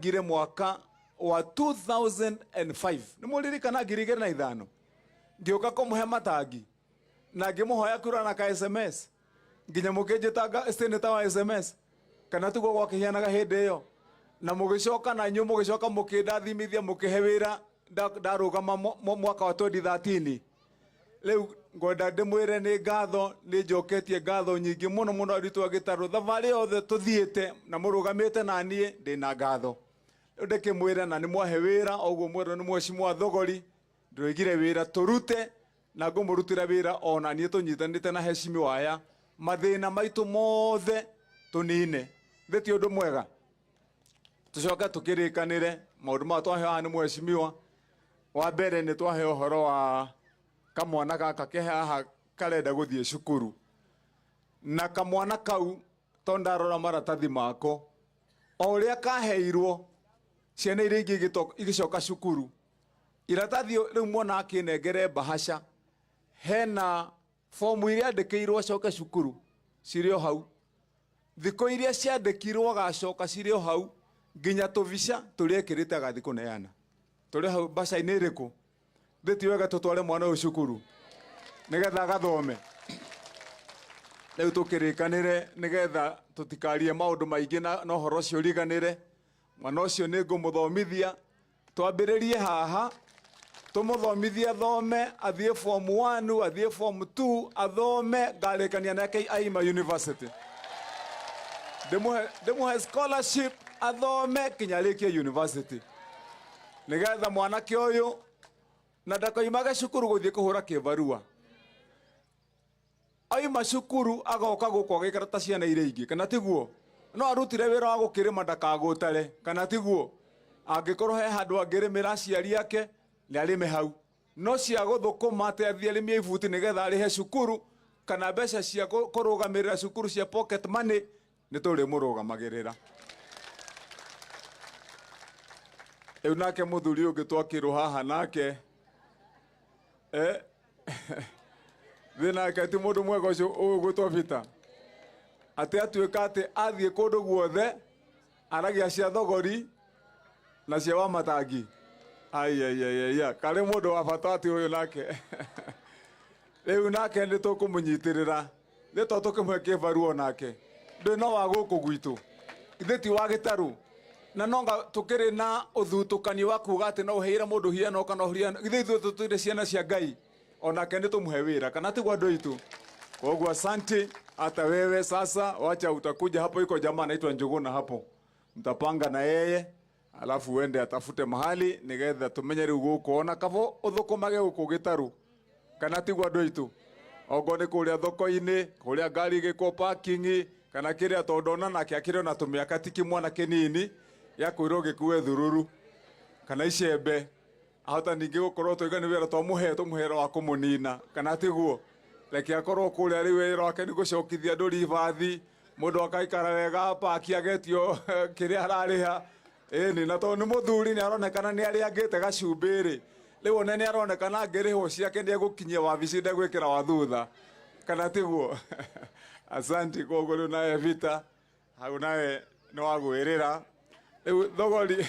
gire mwaka wa 2005 nimuririkana girigere na ithano ngioka kumuhe matagi na ngimuhoya kura na ka SMS nginya mukinjitaga senator wa SMS kana tugo gwakihianaga hindi iyo na mugicoka na nyu mugicoka mukindathimithia mukihewira ndarugama mwaka wa 2013 leu ngoda ndimwire ni ngatho ni njoketie ngatho nyingi muno muno aritwa gitaru thavari othe tuthiite na murugamite na nie ndina ngatho ndikimwira na ni mwahe wira oguo mwiro ni mweshimwa thogori ndirigire wira turute na ngumurutira wira ona nie tunyitanite na heshimi waya mathina maitu mothe tunine theti undu mwega tucoka tukirikanire maundu ma twahea ni mweshimiwa wa mbere ni twahe uhoro wa kamwana gaka ke haha karenda guthie cukuru na kamwana kau tondarora maratathi mako o uria kaheirwo ciana iria ingi igicoka cukuru iratathi riu mwana akinengere bahasha hena fomu iria andikirwo acoke cukuru cirio hau thiko iria ciandikirwo agacoka cirio hau nginya tuvica turia ekirite agathi kuneana turi hau basha-ini iriku theti wega tutware mwana uyu cukuru nigetha agathome riu tukirikanire nigetha tutikarie maundu maingi na horo ucio riganire mwana ucio ni ngumuthomithia twambiririe haha tumuthomithia thome athie form 1 athie form 2 athome ngarikania nake aima university demuhe scholarship athome kinyarikie university nigetha mwanake uyu na ndakoimaga cukuru guthie kuhura kibarua aima cukuru agoka gukwa gikarata ciana iria ingi kana tiguo no arutire wira wa gukirima ndakagutare kana tiguo angikorwo he handu angirimira aciari ake ni arime hau no cia guthukuma ati athie arimi ibuti nigetha arihe cukuru kana mbeca cia kurugamirira cukuru cia pocket money ni turi murugamagirira eu nake muthuri ungi twakirwo haha nake thina ke ti mundu mwega ucio ugwitwo Peter ati atuika ati athie kundu guothe aragia cia thogori na cia wa matangi ai kare mundu wa bata ati uyu nake riu nake ni tukumunyitirira ni to tukimwe kibaruo nake ndina wa guku gwitu itheti wa gitaru na nonga tukiri na uthutukani wa kuga ati no uheire mundu hiano kana huriana ithe tutire ciana cia Ngai ona kende tumuhe wira kana tigwa ndo itu koguo asante hata wewe sasa wacha utakuja hapo iko jamaa anaitwa Njuguna hapo mtapanga na yeye alafu uende atafute mahali nigetha tumenye riu gukuona kabo uthukumage guku gitaru kana tigwa ndo itu ogone kuria thoko-ini kuria ngari giko parking kana kiria tondona nake akire na tumiaka tiki mwana kinini ya kwiro gikuwe thururu kana icembe ahota ningi gukorwo toigani wira tumuhera wa kumunina kana tiguo leke akorwo kuria ri wira wake ni gucokithia nduri ibathi mundu akaikara wega paki agetio kiria arariha ni na to ni muthuri ni aronekana ni ari angite gacumbiri riu one ni aronekana ngiriho ciake ni egukinyia wabici ndegwikira wa thutha kana tiguo asante koguo riu nawe Vita hau nawe ni wagwirira riu thogori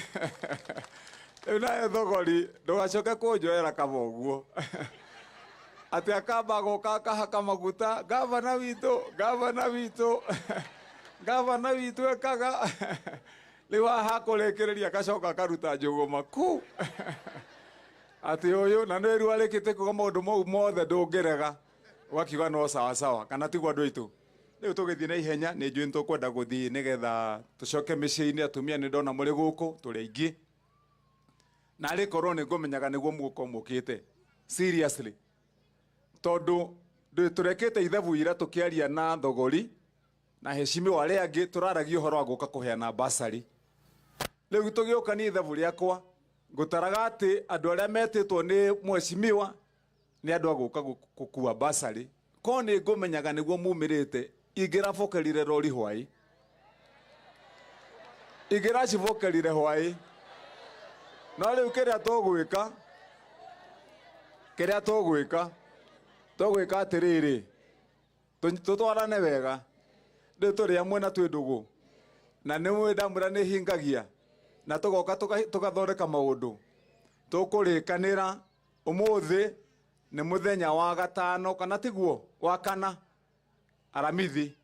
nawe thogori ndugacoke kunjoera kaboguo ati akamba goka akahaka maguta gavana witu ekaga riu haha kurekereria agacoka akaruta njuguma ku ati uyu na nä riu arikite kuga maundu mau mothe ndungirega wakiuga no sawa kana tigwa andu aitu riu tugithie na ihenya ni njui tukwenda guthie nigetha tucoke micii-ini atumia ni ndona muri guku turi aingi na ari korwo ni ngumenyaga niguo muko mukite seriously tondu turekete ithabu ira tukiaria na thogori na heshimi wale angi turaragia uhoro wa guka kuheana basari riu tugiuka ni ithabu riakwa ngutaraga ati andu aria metitwo ni mweshimiwa ni andu aguka gukua basari ko ni ngumenyaga niguo mumirite ingirabokerire rori hwai ingiracibokerire hwai no riu kiria tugwika atiriri tutwarane wega riu turi amwe na twi ndugu na ni mwenda mura ni hingagia na tugoka tugathondeka maundu tukurikanira umuthi ni muthenya wa gatano kana tiguo wa kana aramithi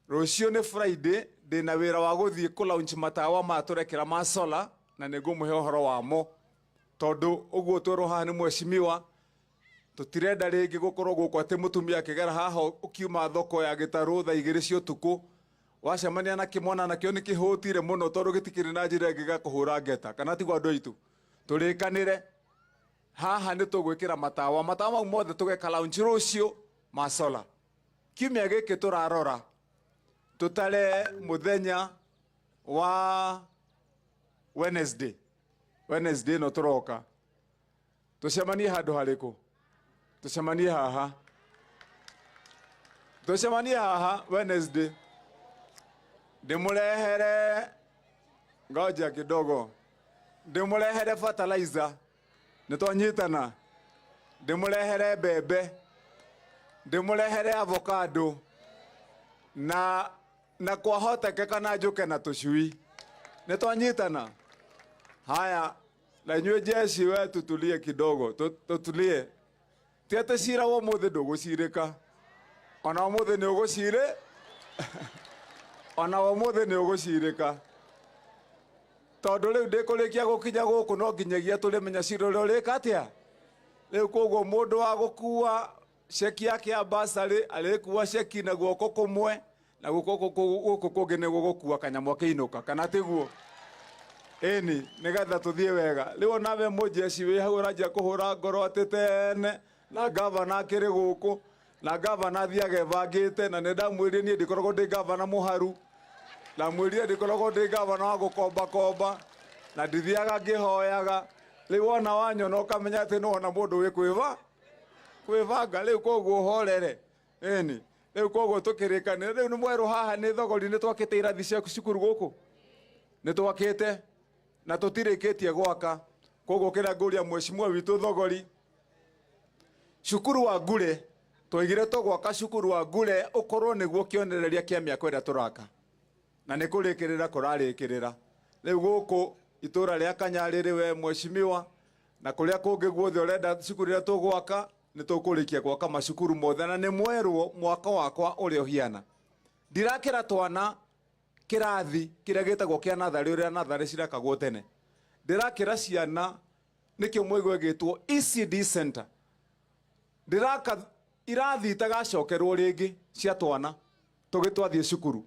rucio ni Friday ndina wira wa guthie ku launch matawa maturekera ma solar na nigumuhe uhoro wamo tondu uguo turuha ni mweshimiwa tutirenda ringi gukorwo guko ati mutumia akigera haha ukiuma thoko ya gitaru tha 2 cia utuku wacemania na kimwana nakio ni kihutire muno tondu gitikiri na njira ingi gakuhura ngeta kana tigwa andu aitu turikanire haha ni tugwikira matawa mau mothe tugeka launch rucio ma solar kiumia giki turarora tutale muthenya wa Wednesday no turoka tucemanie handu hariku tucemanie haha Wednesday ndimurehere ngoja kidogo ndimurehere fertilizer nitwanyitana ndimurehere bebe ndimurehere avocado na kwahoteka na njuke na tucui nitwanyitana haya na nywe jeshi we tutulie kidogo tutulie tiate cira wo muthe ndugucirika ona muthe ni ugucire ona wo muthe ni ugucirika tondu riu ndikurikia gukinya guku no nginyagia turimenya cira uria urika atia riu koguo mundu wa gukua ceki yake ya basari alikuwa ceki na guoko kumwe na guko kungi ni gugukua kanyamwa kiinuka kana tiguo eni nigetha tuthie wega riu nawe mujeci wi hau ranjia kuhura ngoro atitene na gavana akiri guku na gavana athiage evangite na nindamwirie nie ndikoragwo ndi gavana muharu na mwirie ndikoragwo ndi gavana wa gukomba na ndithiaga ngihoyaga riu wona wanyona ukamenya ati no ona mundu wi kwivanga riu koguo horere eni riu koguo tukirikanira riu ni mweru haha ni thogori ni twakite irathi cia cukuru guku ni twakite na tutirikitie gwaka koguo kira nguria mweshimwa witu thogori cukuru wa Ngure twaigire gwaka cukuru wa Ngure ukorwo niguo kionereria kia miaka ira turaka na ni kurikirira kurarikirira riu guku itura ria Kanyariri we mweshimiwa na kuria kungi guothe urenda cukuru ria tugwaka ni tukurikia gwaka macukuru mothe na ni mwerwo mwaka wakwa uri uhiana ndirakira twana kirathi kiria gitagwo kia nathari uria nathari cirakagwo tene ndirakira ciana nikio mwigwe gitwo ECD center ndiraka irathi tagacokerwo ringi cia twana tugitwathie cukuru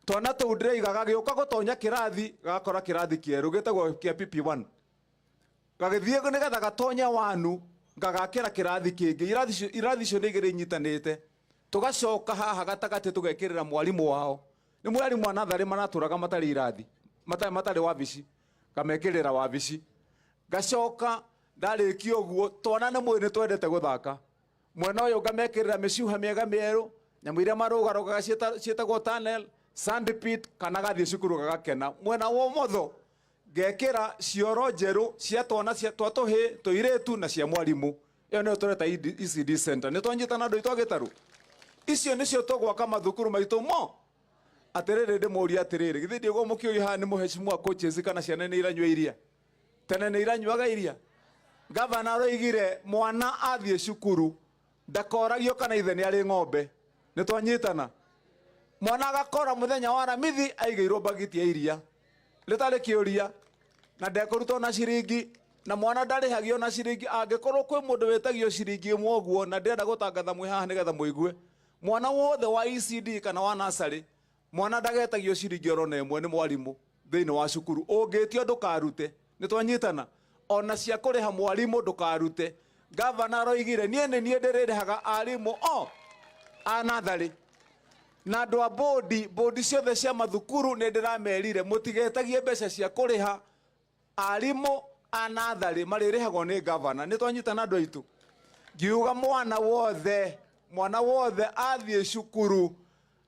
twana tu ndireigaga giuka gutonya kirathi gakora kirathi kieru gitagwo kia PP1 gagithie nigetha gatonya wanu ngagakira kirathi kingi irathi cio nigire nyitanite tugacoka haha gatagati tugekirira mwalimu wao ni mwalimu wa nathari manaturaga matari irathi matari wabici kamekirira wabici gacoka ndarikio uguo twana na mwini twendete guthaka mwena uyu ngamekirira miciuha miega mieru nyamu iria marugarugaga cietagwo tunnel sandpit kana gathie cukuru gagakena mwena wa motho ngekira cioro njeru cia twana cia twatuhi tuiretu na cia mwalimu iyo niyo tureta ECD center ni twanyitana andu itwagitaru icio nicio tugwaka mathukuru maitu mo atiriri ndimuria atiriri githi ndio mukio haha ni muheshimwa coaches kana ciana ni iranywa iria tene ni iranywaga iria gavana roigire mwana athie cukuru ndakoragio kana ithe ni ari ng'ombe ni twanyitana mwana agakora muthenya wa ramithi aigeirwo bagiti ya iria ritari kiuria na ndekurutwo na ciringi na mwana ndarihagio na ciringi angikorwo kwi mundu wetagio ciringi imwe uguo na ndirenda gutangatha mwi haha nigetha muigue mwana wothe wa ECD kana wa nursery mwana ndagetagio ciringi oro na imwe ni mwalimu thiini wa cukuru ungitio ndukarute ni twanyitana ona cia kuriha mwalimu ndukarute gavana roigire nie ndirihaga arimu anathari na andu a bodi ciothe cia mathukuru ni ndiramerire mutigetagie mbeca cia kuriha arimu anathari maririhagwo ni gavana ni twanyitana andu aitu ngiuga mwana wothe athie cukuru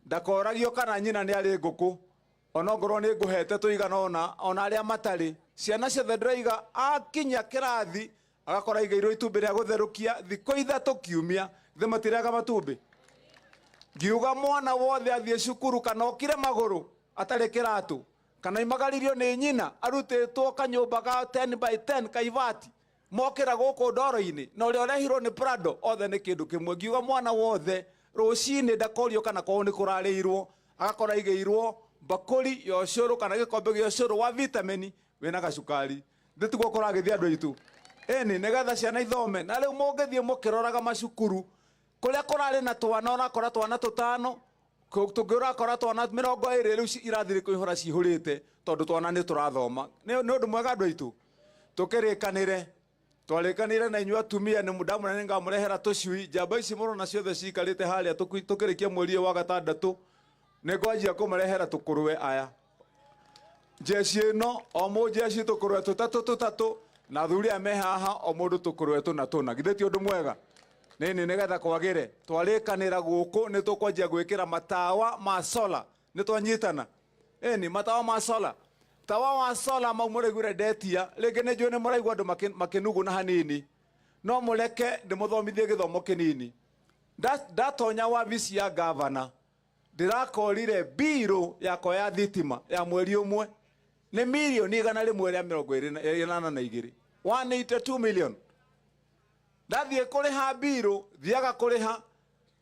ndakoragio kana nyina ni ari nguku ona ngorwo ni nguhete tuigana ona aria matari ciana ciothe ndiraiga akinya kirathi agakora igairwo itumbi ria gutherukia thiko ithatu kiumia the matiraga matumbi ngiuga mwana wothe athie cukuru kana okire maguru atari kiratu kana imagaririo ni nyina arutitwo kanyumba ga 10 by 10 kaivati mokira guku ndoro-ini na uria urehirwo ni Prado othe ni kindu kimwe ngiuga mwana wothe rucini ndakorio kana kwao ni kurarirwo agakora igeirwo bakuri ya ucuru kana gikombe gia ucuru wa vitamini wina gacukari nditiguo kuragithia andu aitu eni nigetha ciana ithome na riu mungithie mukiroraga macukuru kuria kurari na twana onakora twana tutano tungiurakora twana 20 riu irathiri kuihura cihurite tondu twana ni turathoma ni undu mwega andu aitu tukirikanire twarikanire na inyua atumia ni mudamu na ningamurehera tucui njamba ici murona ciothe cikarite haria tukirikia mweri wa gatandatu ningwanjia kumurehera tukurwe aya jeci ino o mujeci tukurwe tutatu na thuria me haha o mundu tukurwe tuna githeti undu mwega nini nigetha kwagire twarikanira guku ni tukwanjia gwikira matawa ma sola ni twanyitana eni matawa ma sola tawa wa sola maumurigure ndetia ringi ni njui ni muraigua andu makinugu na hanini no mureke ndimuthomithie githomo kinini ndatonya wabici ya gavana ndirakorire biro yakwa ya thitima ya mweri umwe ni milioni 122 182 million ndathie kuriha biro thiaga kuriha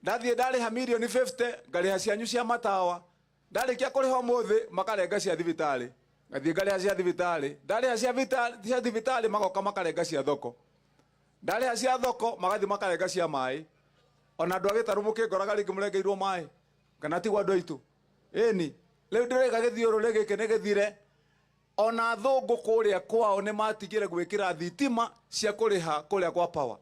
ndathie ndariha milioni 50 ngariha cianyu cia matawa ndarikia kuriha umuthi makarenga cia thibitari ngathie ngariha cia thibitari ndariha cia thibitari magoka makarenga cia thoko ndariha cia thoko magathi makarenga cia mai ona andu agitaru mukingoraga ringi murengeirwo mai kana tigwa andu aitu eni riu ndirega githiururi giki ni githire ona thungu kuria kwao ni matigire gwikira thitima cia kuriha kuria kwa power